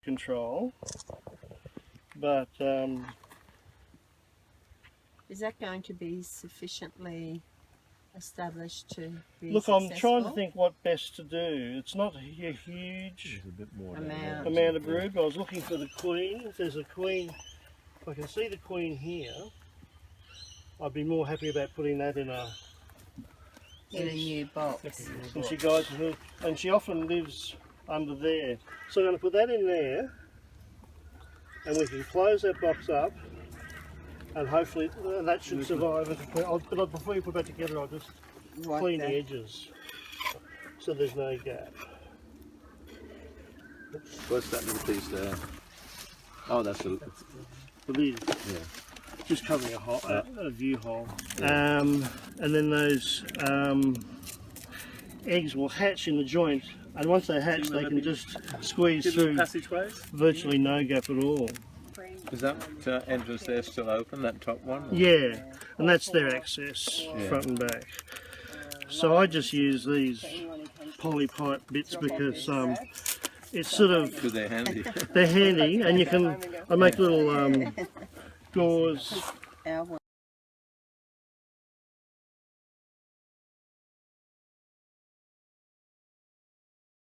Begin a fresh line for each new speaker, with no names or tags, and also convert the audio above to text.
control, but
is that going to be sufficiently established to be
look,
successful?
I'm trying to think what best to do. It's not a huge amount of brood. I was looking for the queen. If there's a queen, if I can see the queen here, I'd be more happy about putting that in a
new box.
And she guides her, and she often lives under there. So I'm going to put that in there, and we can close that box up, and hopefully that should survive. But before you put that together, I'll just clean the edges so there's no gap.
What's that little piece there? Oh, that's a...
The lid.
Yeah.
Just covering a hole, a view hole. Yeah. And then those eggs will hatch in the joint, and once they hatch, they can just squeeze through.
Passageways?
Virtually no gap at all.
Is that entrance there still open, that top one? Or?
Yeah, and that's their access, front and back. So I just use these poly pipe bits because it's sort of...
Because they're handy.
They're handy, and you can... I make little gauze